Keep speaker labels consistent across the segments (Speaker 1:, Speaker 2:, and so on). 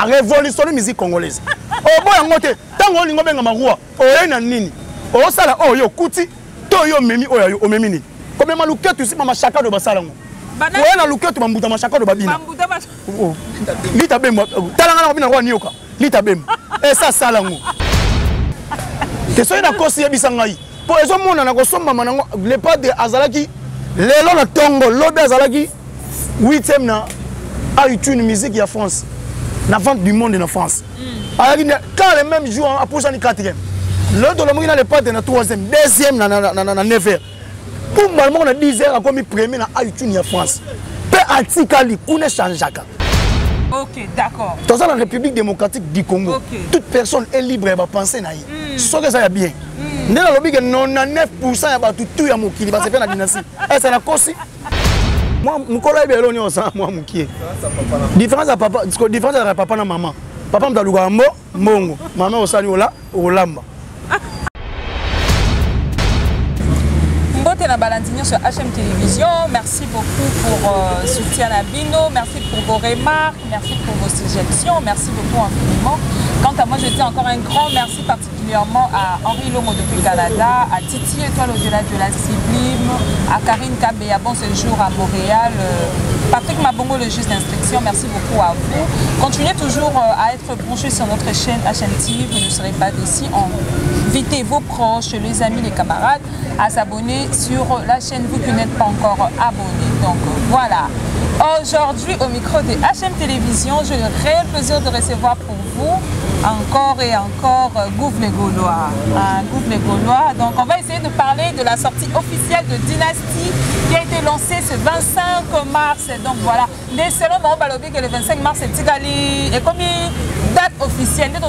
Speaker 1: révolutionner musique congolaise. Oh boy ngote, tango lingo benga marua, oye na nini? O sala oyo kuti, to yo memi oyo o memi ni. Comme maluketu si mama chaka do basala ngo. Oye na luketu mambuta machaka do babina. Mambuta ma. Lita bemba, talanga na bina kwa nioka. Lita bemba. Et ça sala ngo. Te soyi na kosi yebisa ngai. Po ezo mona na kosomba manango le padre azalaki lelo na tongo lobe azalaki 8e na a une musique ya France. La vente du monde en France. Quand les mêmes jours, après ça, 4e. L'autre, on a le pas de la 3e, 2e, 9e. Pour moi, on a 10h, on a mis premier à iTunes en France. Peu anti-Kali, on est changé.
Speaker 2: Ok, d'accord.
Speaker 1: Dans la République démocratique du Congo, toute personne est libre de penser. Sauf que ça y bien. Dans le lobby, 99% de tout le monde qui va se faire la dynastie. Et c'est la cause. Moi, mon collègue est là, moi, mon qui est. Différence à papa, différence à papa et maman. Papa m'a dit mongo, maman au salut au lamba.
Speaker 2: Mbote na Balandinho sur HM Télévision. Merci beaucoup pour soutien à Bino, merci pour vos remarques, merci pour vos suggestions, merci beaucoup infiniment. Quant à moi, je dis encore un grand merci particulièrement à Henri Lomo depuis Canada, à Titi Étoile au-delà de la Sublime, à Karine Kabea, bon séjour à Montréal, Patrick Mabongo, le juge d'instruction, merci beaucoup à vous. Continuez toujours à être branchés sur notre chaîne HMTV, vous ne serez pas d'ici. Invitez vos proches, les amis, les camarades à s'abonner sur la chaîne, vous qui n'êtes pas encore abonnés. Donc voilà. Aujourd'hui, au micro de HM Télévision, j'ai le réel plaisir de recevoir pour vous encore et encore Gouffre les Gaulois. Gouffre les Gaulois. Donc on va essayer de parler de la sortie officielle de Dynastie qui a été lancée ce 25 mars. Donc voilà. Mais selon mon balobi que le 25 mars c'est Tigali. Et comme date officielle, le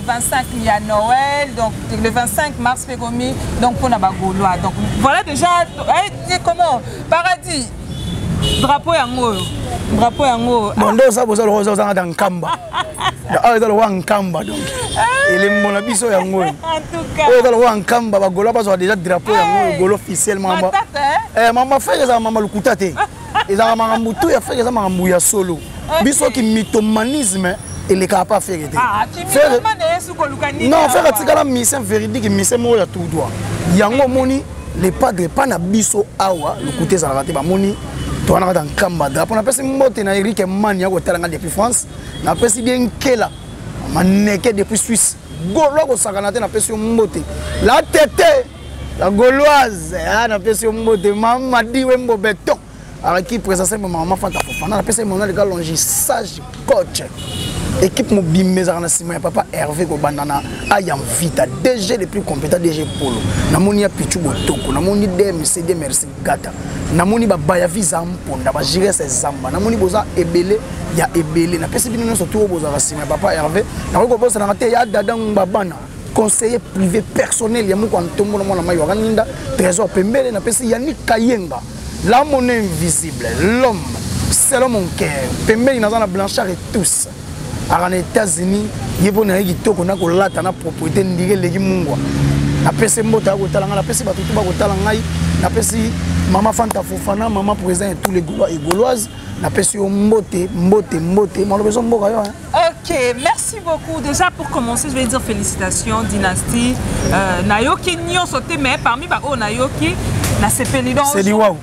Speaker 2: 25 il y a Noël. Donc le 25 mars fait comme donc pour Naba Gaulois. Donc voilà déjà. Comment Paradis. Drapeau yango. Drapeau yango.
Speaker 1: Mondo ça vous allez rejoindre dans Kamba. Ah ils allez Kamba donc. Il est mon abisso yango. En tout cas. Ils allez Kamba ba Golo parce déjà drapeau yango Golo officiellement. Maman fait ça maman lukutate. Ils ont maman mutu ya fait ça maman mouya solo. Biso qui mythomanisme et les capable faire aider.
Speaker 2: Ah, tu mythomanisme
Speaker 1: non, faire tikala mission véridique mission mo ya tout droit. Yango moni les padres pas na biso awa lukute ça raté ba moni. Tu as dans Kamba, on a passé Mbote na Eric Mania au Talanga depuis France, on a passé bien Kela, Maneke depuis Suisse, Gaulois au Saganate, on a passé Mbote, la tête, la Gauloise, on a passé Mbote, Maman dit Wembo Beto, avec qui présente maman Fanta Fofana, on a passé mon nom de Galongi, sage coach. Équipe mobile, mes arnasiments, papa Hervé Gobandana, Ayam Vita, DG les plus compétents, DG Polo. Namonia Pichu Botoko, Namoni DMCD Merci Gata, Namoni Babaya Visa Mponda, Bajire Zamba, Namoni Boza Ebele, ya Ebele, na pesi bino surtout Boza Rassima, papa Hervé, Namoni Boza Namate ya Dadang Babana, conseiller privé personnel, Yamou Kwantombo, Namona Mayoraninda, Trésor Pembele, na pesi Yannick Kayenga, la monnaie invisible, l'homme, c'est l'homme mon cœur, Pembele, Nazana Blanchard et tous. aux États-Unis, il y a des gens qui ont la propriété de Mungwa. Napesi mbota kotalanga napesi batutu ba kotalanga napesi maman Fanta Fofana maman président tous les Gaulois et Gauloises napesi mbote malheureusement mboka yo.
Speaker 2: OK, merci beaucoup. Déjà pour commencer, je vais dire félicitations Dynastie. Nayoki nyo sauté mais parmi ba o Nayoki na sepeli donc.
Speaker 1: C'est du wow.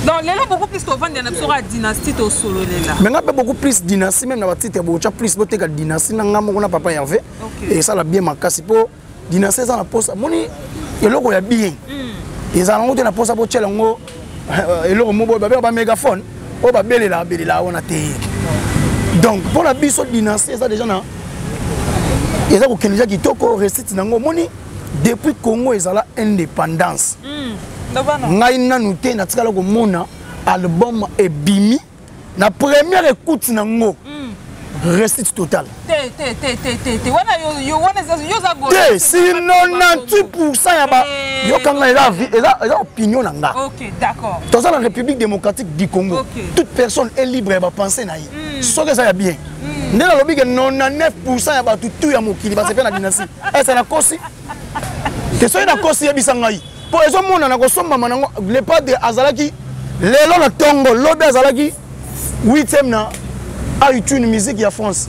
Speaker 2: Donc là beaucoup plus to vendre na sura Dynastie to solo là.
Speaker 1: Mais ngapa beaucoup plus Dynastie même na batite bocha plus boteka Dynastie na ngamo na papa Hervé et ça la bien makasi po Dynastie ça na posa moni eloko ya bien ils allont te na posa po tchelango eloko mo ba mégaphone o ba belela on a té donc pour la biso Dynastie ça déjà na ils ont kenja kitoko recite nango moni depuis Congo ils ont indépendance ngai nanu te na tikala ko mona album ebimi na première écoute nango récite total. Si 98% y a opinion nanga.
Speaker 2: OK, d'accord.
Speaker 1: Dans la République démocratique du Congo, toute personne est libre de penser naï. Sauf que ça y a bien. Dans la lobby 99% y a tout ya mokili va se faire la dynastie. Et c'est la cause. C'est ça la cause ya bisangai. Pour les hommes na ko somba manango le pas de Azalaki, lelo na tongo lobe Azalaki 8e na a une musique en France.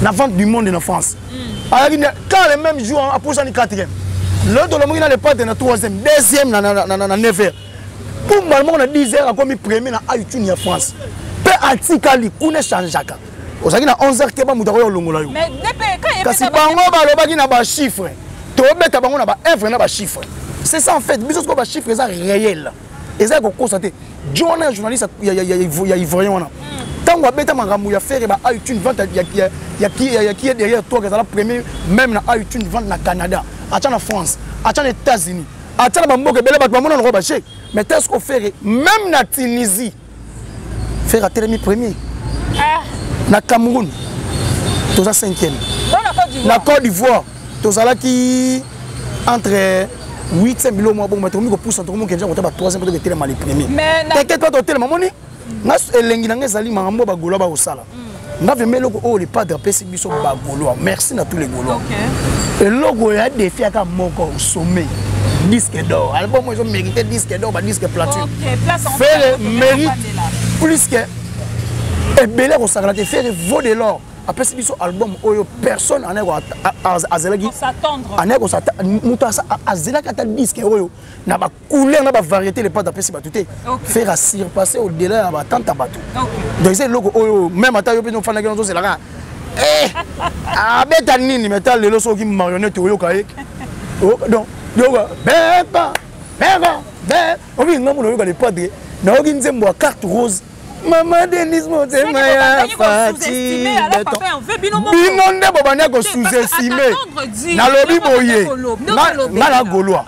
Speaker 1: la vente du monde en France. Quand le même jour, après ça, 4e. L'autre, on a les pattes dans 3e, 2e, dans 9e. Pour moi, on a 10h, on a mis premier dans iTunes en France. Peu antikali, on a changé. On a 11h, que on a longo là.
Speaker 2: Mais
Speaker 1: quand si bango balobaki na ba chiffre, to beta bango na ba œuvre na ba chiffre. C'est ça en fait, biso ko ba chiffre ça réel. Et ça ko constater. Journal journaliste il y a ivoirien on a. Tant on beta mangamu ya faire ba iTunes vente il y a qui est derrière toi que ça la premier même na iTunes vente na Canada, à na France, à les États-Unis. À na bamboke bele ba mona na ba chèque. Mais qu'est-ce qu'on fait même na Tunisie. Faire à Télémi premier. Na Cameroun. Tout ça 5e. La Côte d'Ivoire, tout ça là qui entre 8e bilo mois bon mais tout le monde pousse tout le monde qui déjà monter ba 3e pour être les premiers. T'inquiète pas toi tellement moni. Nga elengi na ngezali mangambo ba golo ba osala. Nga vemé loko o les pas de PC biso ba golo. Merci à tous les golo. OK. Et logo ya défi aka moko au sommet. Disque d'or. Album ils ont mérité disque d'or ba disque platine.
Speaker 2: OK, place en
Speaker 1: fait mérite plus que et belé au sagrate faire vaut de l'or. Après ce album oyo personne en a zelagi
Speaker 2: s'attendre
Speaker 1: anego s'attendre muta a zelaka ta disque oyo na ba couleur na ba variété les pas d'après si batuté faire à surpasser au delà à ba tanta batu donc c'est logo oyo même ata yo pe no fana ke c'est là ah beta nini metal lelo so ki marionnette oyo kae donc beba obi ngamu no yo ka les padres na oki nzembo a carte rose. Maman Denise Motemaya Fati Bino nde bobanya ko sous-estimé na lobi boye na goloa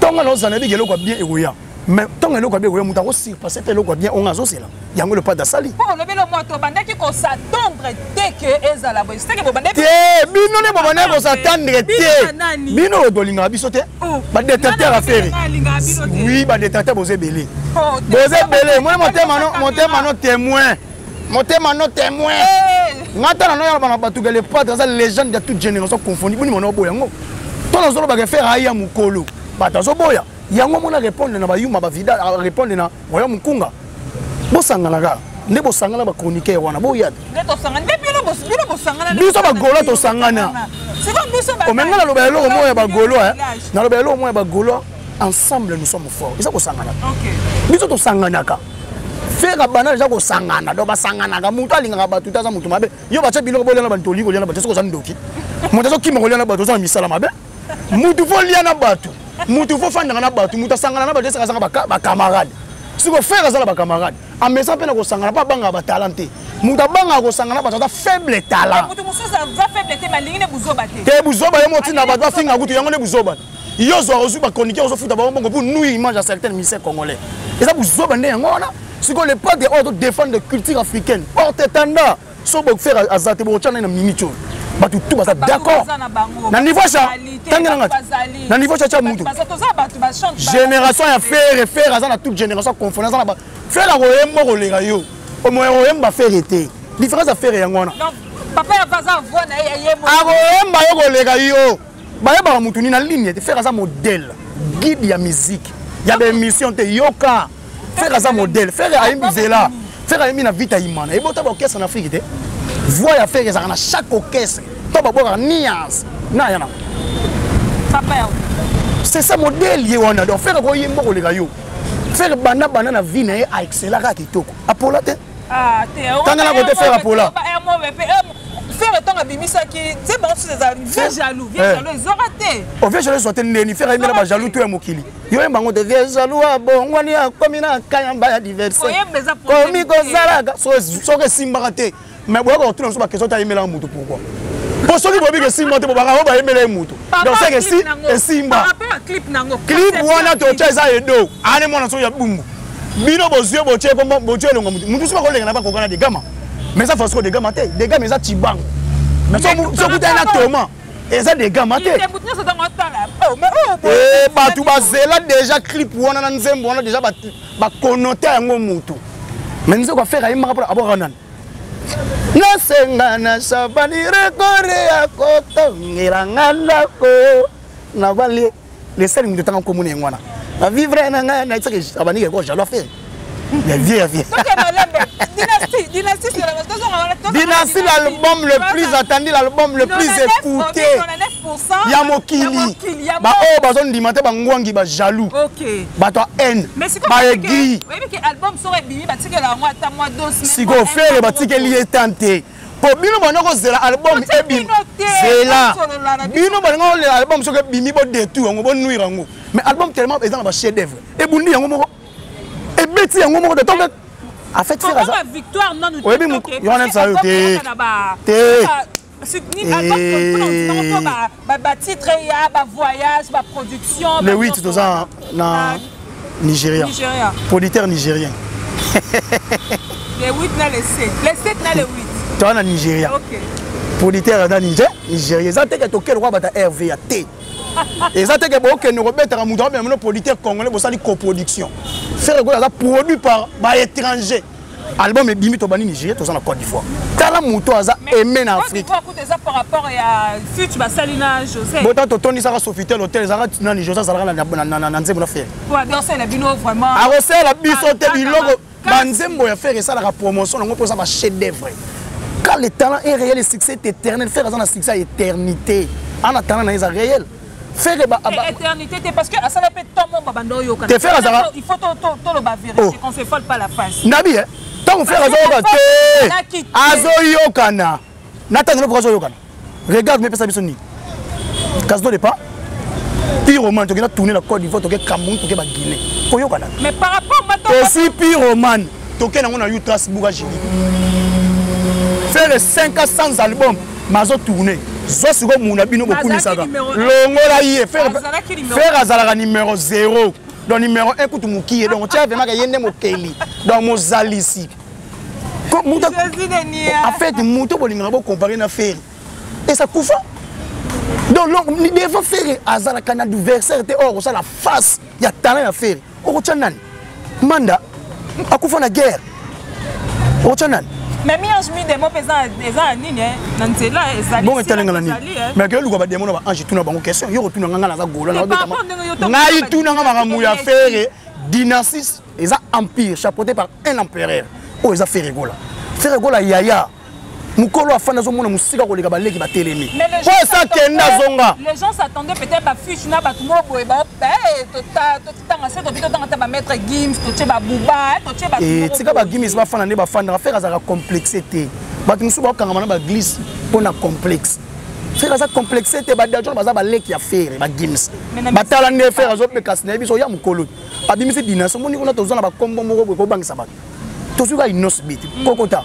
Speaker 1: tonga no zana bigelo kwa bien egoya mais tonga lo kwa bien egoya muta ko surpasser pe lo kwa bien on azo cela yango le pas d'asali
Speaker 2: pour le belo moto bandaki ko s'attendre dès que ezala boy c'est que bobandaki
Speaker 1: te bino ne bobanya ko s'attendre te bino dolinga biso te ba détecteur à faire oui ba détecteur bozé belé bozé belé moi motema no témoin motema no témoin ngata na yo bana batu les pas ça légende de toute génération confondue boni mono boyango to na zolo ba ke faire aya mukolo bata zo boya yango mona répondre na ba yuma ba vida répondre na roya mukunga bosangana ka nde bosangana ba chroniqueur wana boya
Speaker 2: nde to sangana nde bilo bosangana
Speaker 1: biso ba golo to sangana
Speaker 2: c'est comme biso ba
Speaker 1: omenga lo ba lo moya ba golo na lo ba lo moya ba golo ensemble nous sommes forts isa bosangana OK biso to sangana ka faire bana déjà bosangana do basangana ka mutu alinga ba tuta za mutu mabe yo ba cha bilo bolela ba ntoli ko lela ba tso za ndoki mutu zo kimo ko lela ba tso za misala mabe mutu fo lia na batu mutu fo fanda na batu mutu sangana na ba desa sanga ba camarade siko faire ça ba camarade a mesa pena ko sangana pa banga ba talenté mutu banga ko sangana ba ta faible talent
Speaker 2: mutu mususa za faible te malingi ne buzoba
Speaker 1: te buzoba yo moti na ba ba finga kutu yango ne buzoba yo zo ozu ba chroniqueur zo futa ba bongo pour nous image à certains ministères congolais et ça buzoba ne yango na siko le pas de ordre défendre de culture africaine porte tanda so bo faire azate bo chana na minicho batu tout ba d'accord na niveau ça tangana na niveau ça mutu génération ya faire azana toute génération confondance na faire la royembo ko lega yo o moyo royemba faire été différence à faire yango na
Speaker 2: papa ya vaza vona yemo
Speaker 1: a royemba yo ko lega yo ba yeba mutu ni na ligne de faire ça modèle guide ya musique ya des missions te yoka faire ça modèle faire à imbizela faire à na vita imana et bota orchestre en Afrique te voix ya faire ça na chaque orchestre to ba boka nuance na yana
Speaker 2: papa ya
Speaker 1: c'est ça modèle yona donc faire ko yembo ko lega yo faire bana na vie na a excellent kitoko apola te
Speaker 2: te
Speaker 1: tanga na côté faire apola
Speaker 2: faire le temps à bimisa qui c'est bon c'est ça jaloux ils ont raté
Speaker 1: au vieux jaloux soit neni faire aimer ba jaloux tout ya mokili yo embango de vieux jaloux bon ni akomi na kayamba ya diverser komi ko zalaka so que simba te mais boya ko tout so ba question ta aimer la mutu pourquoi pour ceux qui bobi que simba te boba ba aimer la mutu donc c'est que si et simba
Speaker 2: clip nango
Speaker 1: clip wana to chaza edo ane mona so ya bumbu bino bozio boche ko boche longa mutu so ba ko lenga na ba ko kana de gama mais ça faut des gamins des gars mais ça tibango mais ça coûte un actement et ça des gamins et bah tu vas là déjà clip on a nzembo on a déjà ba connoté yango mutu mais nous quoi faire ayima rapport aboranan na senga na sabani rekore akoto ngirangala ko na vali les seuls de temps commun ngwana na vivre na nga na tsaka sabani ko jalo faire ya vie
Speaker 2: donc malembe dina Dynastie, c'est
Speaker 1: Dynastie, l'album le plus attendu, l'album le plus écouté. Il y a Mokili. Bah oh, bah on dit matin, bah ngwangi, bah jaloux.
Speaker 2: Ok.
Speaker 1: Bah toi haine.
Speaker 2: Mais c'est quoi que l'album serait bimi, bah tu sais que la moitié mois d'os.
Speaker 1: Si go faire, bah tu sais qu'il est tenté. Pour bino banoko zela album ebim zela bino banoko l'album so que bimi bo détour ngo bo nuira ngo mais album tellement dans ba chef d'œuvre et bundi yango moko et beti yango moko de donc en fait faire ça
Speaker 2: victoire non nous
Speaker 1: oui bimo yo na ça yo te
Speaker 2: ni album ba titre ya ba voyage ba production
Speaker 1: le 8 dans na Nigeria producteur nigérien
Speaker 2: le 8 na le 7 na le 8
Speaker 1: toi na Nigeria producteur na Nigeria ça te que toquer roi bata RVA T et ça te que bo que nous remettre muto mais mon producteur congolais bo ça coproduction faire go ça produit par ba étranger album est bimi to bani Nigeria to ça na Côte d'Ivoire tala muto aza aimé na Afrique
Speaker 2: ça par rapport à futur ba salina José
Speaker 1: bo tant Tony ça Sofitel hôtel ça na Nigeria ça na nzembo na faire
Speaker 2: pour danser la bino vraiment
Speaker 1: a recer la biso te biloko banzembo ya faire ça la promotion ngo pour ça ba chef d'œuvre. Quand le talent est réel, le succès est éternel. Faire un succès à éternité. En attendant, c'est réel. Faire
Speaker 2: éternité, parce que ça va être ton babando yo.
Speaker 1: Il faut
Speaker 2: tout le vérifier qu'on se folle pas la face.
Speaker 1: Nabi, tant qu'on fait azo yokana. Nathan no azo yokana. Regarde mes personnes soni. Casse de pas. Pyroman, tu as tourné la Côte d'Ivoire, tu as Cameroun, tu as Guinée. Yokana.
Speaker 2: Mais par rapport à
Speaker 1: aussi Pyroman, tu as Utras Bouragini. Faire les 5 à 100 albums, mazo tourné. Zo siko muna bino beaucoup misaka. Longola yé faire azalaka numéro 0. Donc numéro 1 kutu mukié donc tu as vraiment que yende mokeli. Donc mozalisi. En fait muto bolinga bo comparer na faire. Et ça koufa. Donc il devait faire azalaka na adversaire te or ça la face, il y a talent à faire. O chanan. Manda akufa na guerre. O chanan.
Speaker 2: Mais je me demande des années, Nantela et Zali.
Speaker 1: Bon, mais que nous avons des mots en tout dans question. Il y a retourné dans la gola. Naï tout dans la mouya faire dynastie et ça empire chapeauté par un empereur. Oh, ils a fait rigola. Fait rigola yaya. Mukolo afin de zomona musika ko lekaba leki ba telemi. Pour ça kenda zonga.
Speaker 2: Les gens s'attendaient peut-être à fiche na ba tumo boy ba tanga se to tanga ta ba mettre Gims to tche ba buba to tche ba.
Speaker 1: Et tika ba Gims ba fana ne ba fana faire azaka complexité. Ba musu ba kanga mana ba glisse pona complexe. Faire ça complexité ba dajon ba za ba leki ya faire ba Gims. Ba tala ne faire azo pe kasne biso ya mukolo. Abimisi dynastie moni ona to zona ba kombo moko ko bangisa ba. To suka inosbit kokota.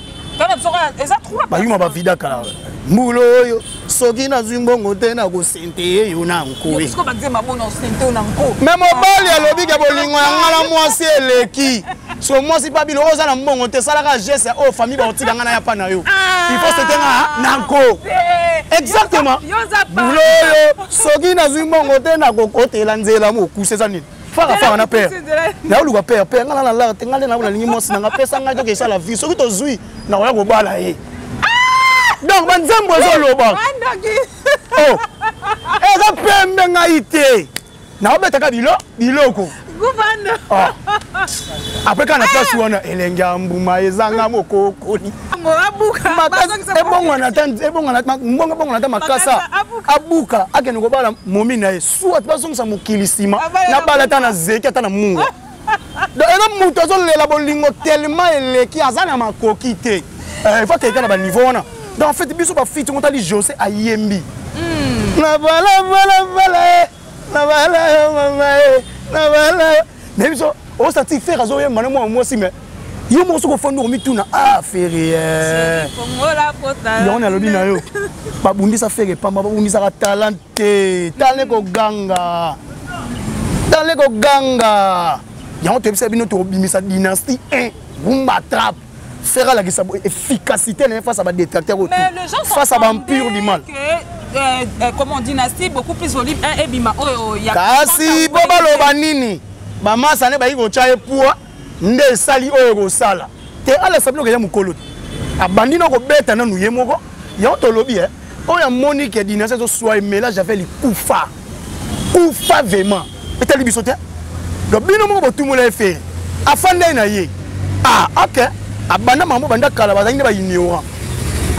Speaker 1: Bah il m'a vida kala mulo yo soki na zimbongo te na ko sente yo na nko
Speaker 2: est-ce que ba dire mabono sente na nko
Speaker 1: mais mobali alobi ke bolingo ya ngala mwasi eleki so mwasi pa bilo oza na mbongo te salaka geste o famille ba otika ngana ya pa na yo il faut sente na nko exactement mulo yo soki na zimbongo te na ko kotela nzela mo kusesa nini faka na père na oluka père ngala na la te ngale na bolingi mwasi na pesa ngajo ke sala vie soki to zui na oya ko bala ye donc banzembo ezoloba oh eza pembe ngai te na obetaka biloko après quand na place wana elenge mbuma ezanga mokokoli ebongwana ta makasa abuka akende kobala momi na ye soit bazongisa mokili nsima na bala ta na zeki ata na munga donc eza moto azolela bolingo tellement eleki aza na makoki te il faut quelqu'un na baniveau wana. Donc en fait, biso ba fit on tali José ayembi. Na bala. Mais biso o sati faire azo ye mana moi aussi mais yo mo so ko fondo mi tuna ferie. On a lobi na yo. Ba bundi sa faire pa ba bundi sa talente. Talent ko ganga. Ya on te bisa bino to bimisa dynastie 1 bumba trap. Faire la efficacité face à des détracteurs face à vampire du mal.
Speaker 2: Comme on dynastie beaucoup plus volume et bima
Speaker 1: kasi boba loba nini ba masa ne ba yiko chaye poa nde sali oyo sala te ala sabilo ke ya mukolo abandi na ko beta na nu yemoko ya to lobi oya Monique dynastie so soit mélange avec les kufa vraiment et biso te do bino mo tout mo la faire afande na ye ok abanda mambo banda kala bazangi ba ignorant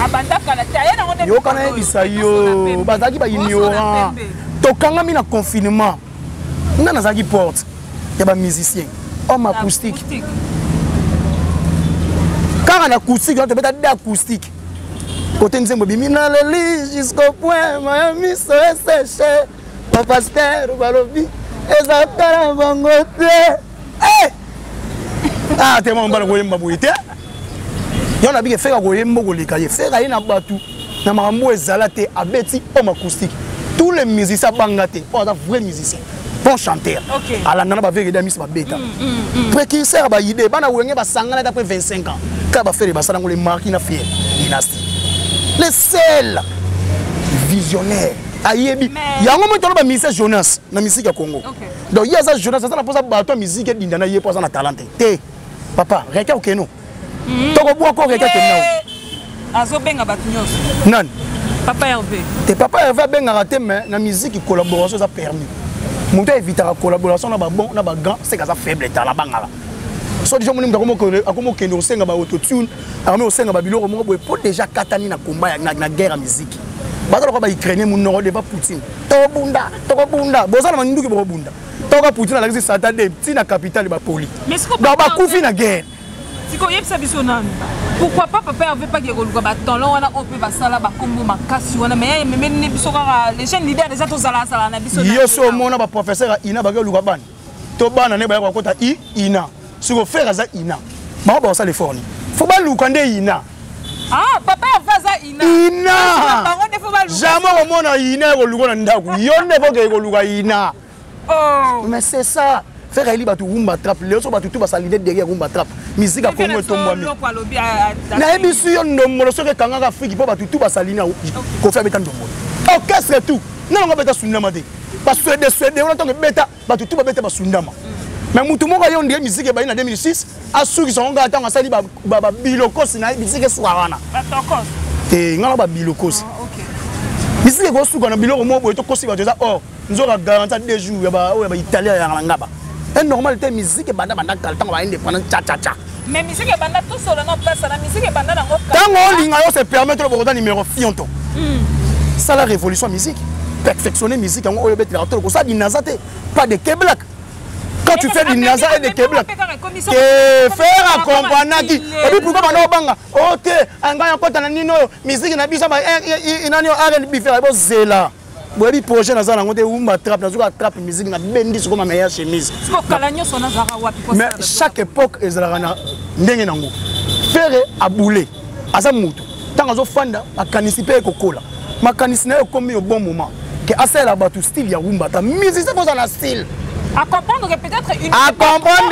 Speaker 2: abanda kala taya na ngode
Speaker 1: yo kana bisayo bazaki ba ignorant tokanga mi na confinement na nazaki porte ya ba musicien homme acoustique car en acoustique on te mettre d'acoustique côté nzembo bimina leli jusqu'au point Miami so séché mon pasteur balobi ezapera bangote ah te mon balo yemba boité yo na bige fera koyemba koleka ye fera ye na batu na makambo ezala te abeti homme acoustique tous les musiciens bangate oh da vrai musicien bon chanteur ala nana ba vérité mis ba beta précurseur ba idée bana wenge ba sangana d'après 25 ans ka ba faire ba salango les marquis na fier dynastie les seuls visionnaires ayebi yango mo tolo ba musicien Jonas na musique ya Congo donc il y a ça Jonas ça na posa ba to musique dindana ye posa na talent te papa reka okeno toko bo ko reka kenao
Speaker 2: azo benga batunyoso
Speaker 1: nan
Speaker 2: papa Hervé
Speaker 1: te papa Hervé benga raté mais na musique collaboration ça permis monter éviter la collaboration na ba bon na ba grand c'est ça faible talent bangala so déjà moni mutako akomo kendo senga ba autotune armé au senga ba biloko mo boy pour déjà katani na combat na guerre à musique bazalo ko ba ukrainien mon nord de ba Poutine to bunda bozala manduki bo bunda to ka Poutine la Saturday ti na capitale ba poli ba kufi na guerre
Speaker 2: siko yebisa biso nani pourquoi pas papa avait pas que ba tolo wana on peut basala ba kombo makasi wana mais ne biso ka les jeunes leaders déjà to sala na biso
Speaker 1: yo so mona ba professeur ina ba luka bana to bana ne ba ko kota ina siko faire za ina ba ça les forni faut ba luka nde ina
Speaker 2: ah papa va za ina
Speaker 1: jamais au mona ina ko luka na ndaku yo ne faut que ko luka ina oh mais c'est ça faire ali batu rumba trap le so batu tout ba salide derrière rumba trap musique a Congo tombo mi na ebisu yo ndomolo so ke kanga ka Afrique po batu tout ba salina ko faire beta ndomolo orchestre tout na ngo beta sundama te ba suede on entend que beta batu tout ba beta ba sundama mais mutu moko yo ndie musique ba ina 2006 asuki so nga atanga sali ba bilokos na musique swawana
Speaker 2: batokos
Speaker 1: te ngala ba bilokos musique ko suka na biloko mo boy to kosi ba déjà or nzoka garantie 2 jours ya ba italien ya ngaba et normal te musique banda kalta ba indépendant cha
Speaker 2: mais musique banda tout solo non place la musique banda na ngo
Speaker 1: tango linga yo se permettre le bokoda numéro fionto ça la révolution musique perfectionner musique ngo oyo betela to ko ça dinazate pas de keblak quand tu fais du naza et de keblak et faire à comprendre qui et puis pourquoi bana obanga OK anga ya kota na nino musique na biso ba inani R&B faire bo zela boyebi projet na zana ngote umba trap na zuka trap musique na bendi soko ma meilleure chemise mais chaque époque ezalaka na ndenge nango faire aboulé asa mutu tanga zo fanda makanisi pe kokola makanisi na ekomi au bon moment que asela batu style ya rumba ta musique c'est pour na style
Speaker 2: à comprendre que peut-être une
Speaker 1: à comprendre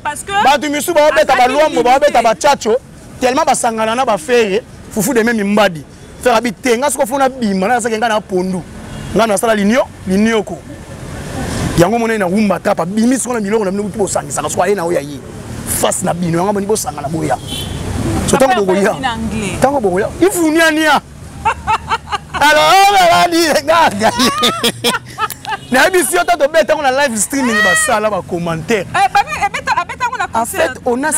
Speaker 2: parce que
Speaker 1: batu misu ba beta ba lombo ba beta ba chacho tellement basangana na ba faire fufu de même mbadi faire habiter nga soko fona bima na saka nga na pondu nga na sala linio ko yango mona na rumba tapa bimi soko na miloko na mino po sangisa ka soko na oya yi face na bino nga boni bo sangana boya so tango boya ifuni ania alors on va dire nga na bisi oto to beta na live streaming ba sala ba commentaire en fait on a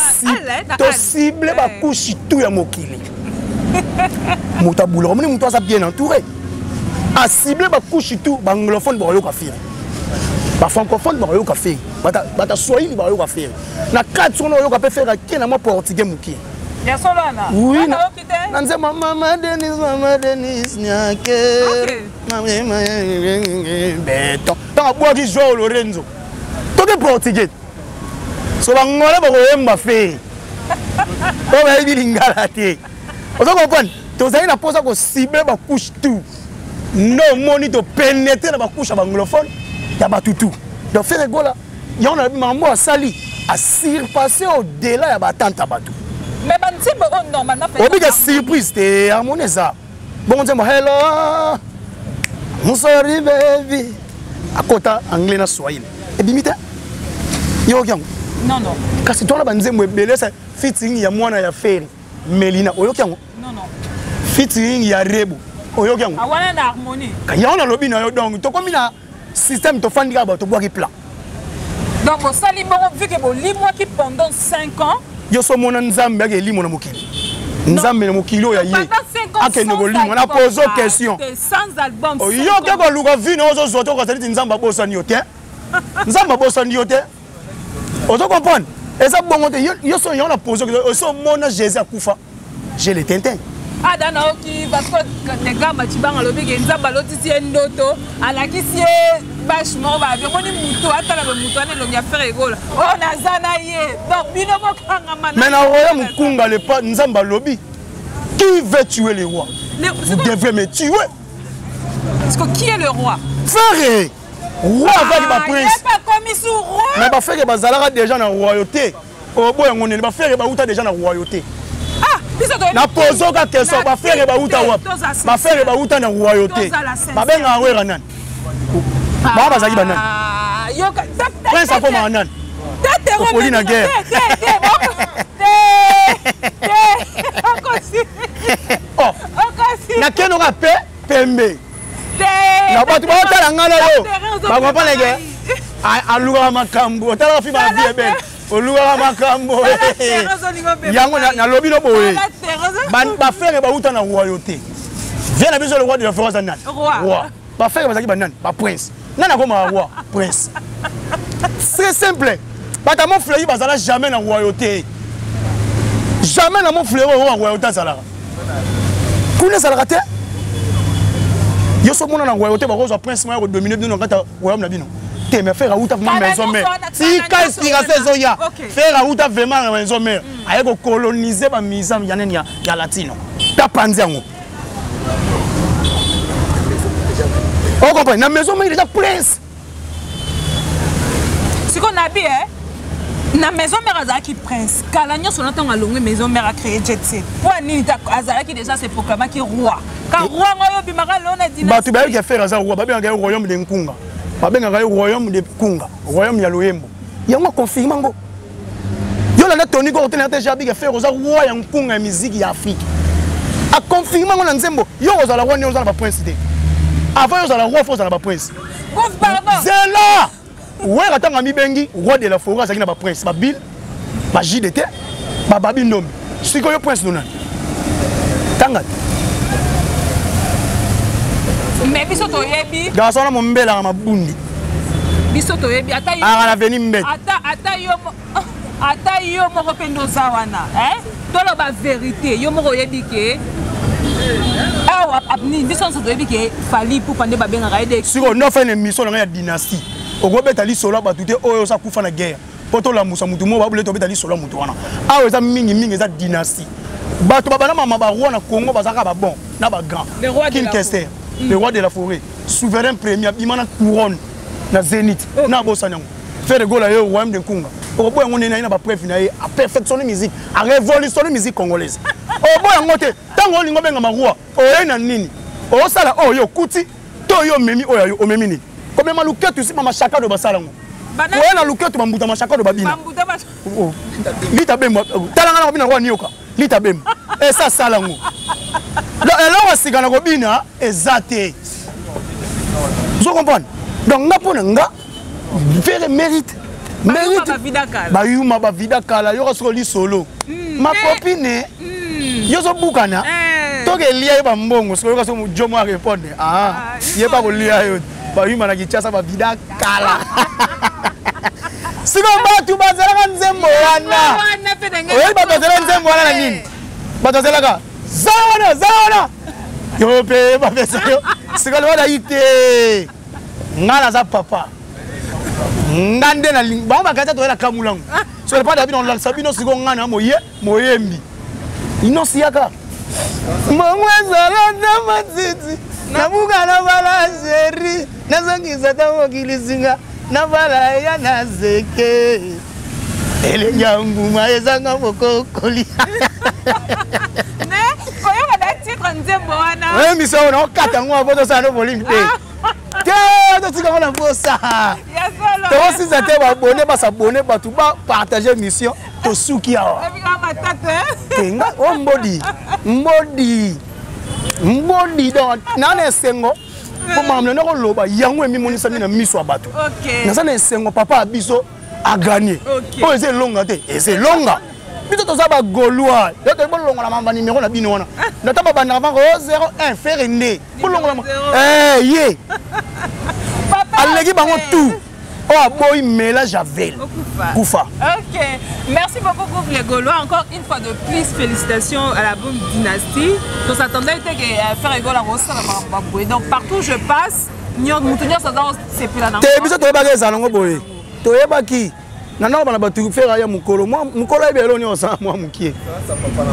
Speaker 1: cible ba couche tout ya mokili Moutaboula, on est bien entouré. À cibler ma couche tout, anglophone baroyo kafir. Ba francophone baroyo kafir. Bata swahili baroyo kafir. Na quatre son baroyo kafir faire qui na moi portugais muki.
Speaker 2: Ya solana.
Speaker 1: Oui. Nanze mama Denis nyake. Mama beton. Tant bois qui joue Lorenzo. Tout est portugais. So bangole baroyo mba fe. On va dire lingala te. Vous comprenez? Tu as une pose à cibler ma couche tout. Non, moni de pénétrer dans ma couche à anglophone. Il y a tout tout. Donc faire rigoler. Il y en a maman à sali à surpasser au-delà ya batante abatu.
Speaker 2: Mais banti bo normalement fait.
Speaker 1: Obiga surprise te harmonisa. Bon on hello. I'm sorry baby. Akota anglais na swahili. Et bimita. Yo kyang.
Speaker 2: Non.
Speaker 1: Kasi toi la banzembo ebelesa fitting ya mwana ya feri. Melina oyo kyang.
Speaker 2: Non.
Speaker 1: Fitting ya rebo. Oyo kyang.
Speaker 2: Awana na harmonie.
Speaker 1: Kaya on a lobby na yo donc to komi na système to fandi ka ba to bois ki plan.
Speaker 2: Donc au sali bon vu que bon li moi qui pendant 5 ans
Speaker 1: yo so mona nzambe ake limo na mokili nzambe na mokili oya ye ake nego limo na pose question
Speaker 2: sans album
Speaker 1: yo ke ko luka vino ozo zoto ko tali nzamba bosa ni yote nzamba bosa ni yote ozo comprendre et ça bon yo so yo na pose so mona Jésus akufa j'ai les tintins
Speaker 2: ah dana oki parce que les gars matibanga lobi ke nzamba lotisi ndoto alakisi vachement ba bengoni muto atala ba muto ane lobi affaire egola oh nazana ye donc bino mokanga mana
Speaker 1: mais na roya mukunga le pas nzamba lobi qui veut tuer les rois vous devez me tuer
Speaker 2: parce que qui est le roi
Speaker 1: frère roi avec ba prince
Speaker 2: il pas commis sous roi
Speaker 1: mais ba frère bazalaka déjà na royauté o boya ngone ba frère ba uta déjà na royauté na pozo ka question ba frère ba uta wa ba frère ba uta na royauté ba benga wera nan ba bazaki banan prince afo manan okoli na guerre oh na keno ka pe pembe na batu ba tala ngala yo ba ko pa lege aluga makambo tala fi ba vie belle oluga makambo yango na lobi no boye ba frère ba uta na royauté vient na biso le roi de la France nan roi ba frère bazaki banan ba prince nana ko ma roi prince c'est simple bata mon frère bazala jamais na royauté jamais na mon frère roi royauté salaka kuna salaka te yo so mona na royauté ba ko prince ma ko dominer bino ngata royaume na bino te me faire route vraiment maison mère si ka inspiration zoya faire route vraiment maison mère aye ko coloniser ba misam yanene ya latino ta panzi yango on comprend na maison mère déjà prince
Speaker 2: ce qu'on a bien na maison mère azaki prince kalanyo son temps alongwe maison mère a créé jet set pour nini ta azaki déjà c'est proclamé qui roi quand roi ngoyo bimaka lona dynastie
Speaker 1: ba tu ba ki faire ça roi ba bien royaume de Nkunga ba bien le royaume de Kunga royaume ya Loyembo yango confirme ngo yo la Tony ko tena te jabi ke faire za roi ya Nkunga ya musique ya Afrique a confirme ngo na nzembo yo za la roi ne za ba prince de avant yo za la roi faut za la ba prince zela ouais atanga mi bengi roi de la forêt azaki na ba prince ba Bill ba JDT ba babi ndombi siko yo prince nona tanga
Speaker 2: mais biso to yebi
Speaker 1: garçon na mombela na mabundi
Speaker 2: biso to yebi ata yo
Speaker 1: na veni mbet
Speaker 2: ata yo moko pendo zawana tolo ba vérité yo moko yebi ke awa abni biso so to yebi ke fali pour pande ba benga raide
Speaker 1: siko no fa une émission na ya dynastie okobeta li solo ba tuté oyo sa kufa na guerre poto la musa mutu mo ba bule to beta li solo mutu wana awa eza mingi eza dynastie bato babana mama ba roi na Congo bazaka ba bon na ba grand King Kester le roi de la forêt souverain premier imana couronne na Zénith na bosanyango faire go la yo royaume de Nkunga oboya ngone na ba preuve na ye a perfectionner musique a révolutionner musique congolaise oboya ngote tango lingo benga ma roi oye na nini o sala oyo kuti to yo memi oyo o memi ni comme ma luketu si mama chaka do basalango oye na luketu bambuta ma chaka do babina
Speaker 2: bambuta ba
Speaker 1: lita bemba talanga na bina roi nioka lita bemba et ça salango alors sika na kobina ezate vous comprenez donc nga pona nga faire mérite ba yuma ba vida kala yo so li solo ma copine yo so bukana to ke lia ba mbongo so yo so jomo a répondre ye ba ko lia yo ba yuma na kichasa ba vida kala siko ba tu bazela nzembo wana oye ba bazela nzembo wana na nini ba bazela ka zawana yo pe ba pesa yo siko lo da ite ngala za papa ngande na ba ba kata to la kamulangu so le pas d'habit dans la sabino siko ngana moyembi ino siaka mongwezala na matiti na buka na bala jeri na zangiza ta mokilisinga na bala ya na zeke ele yangu maezanga mokokoli
Speaker 2: ne koyo ba titre nzembo wana
Speaker 1: ouais miso na okata ngwa boto sa no volume te to tika na bosa
Speaker 2: ya solo
Speaker 1: to si za te ba abonné ba s'abonner ba tu ba partager mission to suki awa tenga o mbodi donc nana sengo ko mamle na ko loba yango emi monisa mina miso abato
Speaker 2: OK
Speaker 1: na sana sengo papa abiso a gagné o ese longa te ese longa Biso toza ba Gaulois. Yo to bolongo la mamba numéro na bino wana. Na tamba ba na 01 faire né. Bolongo la ye. Papa. Allegi bango tout. Oh boy Mela Javel. Koufa.
Speaker 2: OK. Merci beaucoup pour les Gaulois. Encore une fois de plus, félicitations à la bonne dynastie. On s'attendait à faire rigolo à Rosa la. Donc partout où je passe, Nyon Moutounior ça dans c'est plus la nan.
Speaker 1: Te biso to ba ke salongo boy. To yeba ki. Nana bana ba tu faire ya mukolo. Moi mukolo ebelo ni osa moi mukie.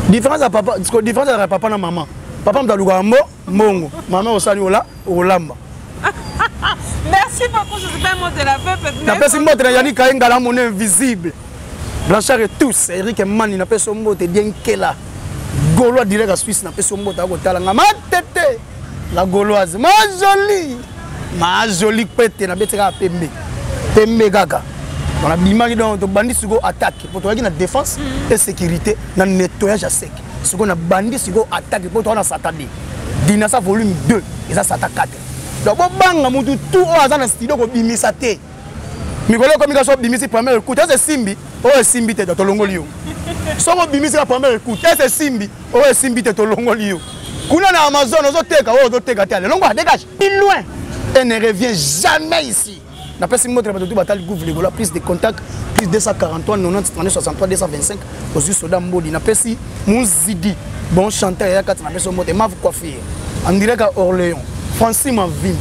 Speaker 1: Différence à papa, différence à papa na maman. Papa mtaluka mbongo. Maman osani ola olamba.
Speaker 2: Merci beaucoup, je ne sais pas monter la peuple.
Speaker 1: La personne monte na Yannick Kainga la monnaie invisible. Blanchard et tous, Eric et Mani na personne monte bien Kela. Gaulois direct à Suisse na personne monte à côté la tête. La Gauloise, ma jolie pète na beteka pembe. Pembe gaga. On a l'image dans le bandit sugo attaque pour toi qui na défense et sécurité, na nettoyage à sec. Ce qu'on a bandit sugo attaque pour toi na Saturday. Dinasa volume 2 et ça s'attaque 4. Donc banga mutu tout au dans studio ko bimisa te. Mikolo ko mikaso bimisi première écoute, c'est Simbi, oh Simbi te to longolio. So ko bimisi la première écoute, c'est Simbi, oh Simbi te to longolio. Kuna na Amazon ozoteka, oh ozoteka te. Longo dégage, plus loin. Elle ne revient jamais ici. Na pesi motre ba tout batal gouvre les Gaulois, plus de contacts, plus 243 90 32 63 225 aux soda mbodi. Na pesi Mouzidi, bon chanteur ya 4 na pesi motre ma coiffure. En direct à Orléans. Francine Mavimbi,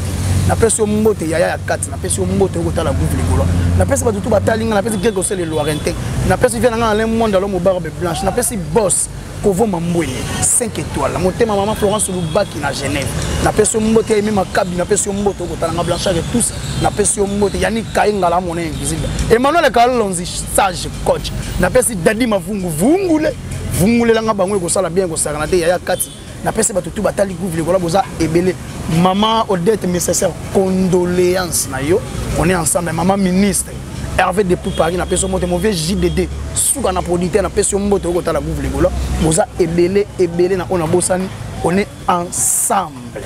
Speaker 1: na pesi mbote yaya ya 4, na pesi mbote ko tala gouvre les Gaulois. Na pesi ba tout batalinga, na pesi Grego c'est le Loirentin. Na pesi vient dans le monde dans l'homme barbe blanche. Na pesi boss Kovo Mamboye 5 étoiles. La motema maman Florence Lubaki na Genève. Na pesi mbote yemi makabi, na pesi mbote ko tala Blanchard et tous. Na pesi mbote Yannick Kainga la monnaie invisible. Emmanuel Kalonzi sage coach. Na pesi Dadi Mavungu vungule la nga bango ko sala bien ko sala na te yaya 4. Na pesi ba tout batali gouvre les Gaulois boza ebele. Maman Odette nécessaire condoléances na yo. On est ensemble maman ministre Hervé depuis Paris na peso monte mauvais JDD souka na producteur na peso mbote ko tala gouvre les Gaulois boza ebele na ona bosani on est ensemble.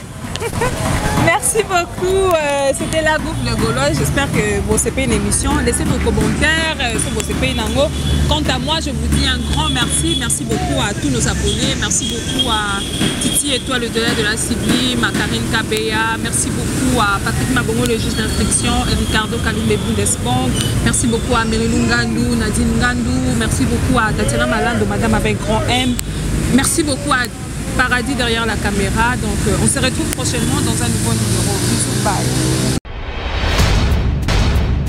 Speaker 2: Merci beaucoup. C'était la Bouffe le Gaulois. J'espère que vous avez une émission. Laissez vos commentaires sur vos CP Nango. Quant à moi, je vous dis un grand merci. Merci beaucoup à tous nos abonnés. Merci beaucoup à Titi Étoile au-delà de la Sublime, à Karine Kabea. Merci beaucoup à Patrick Mabongo, le juge d'instruction, et Ricardo Kalumbe Bundesbank. Merci beaucoup à Merilou Ngandou, Nadine Ngandou. Merci beaucoup à Tatiana Malando, Madame avec grand M. Merci beaucoup à Paradis derrière la caméra. Donc on se retrouve prochainement dans un nouveau numéro. Bisous, bye.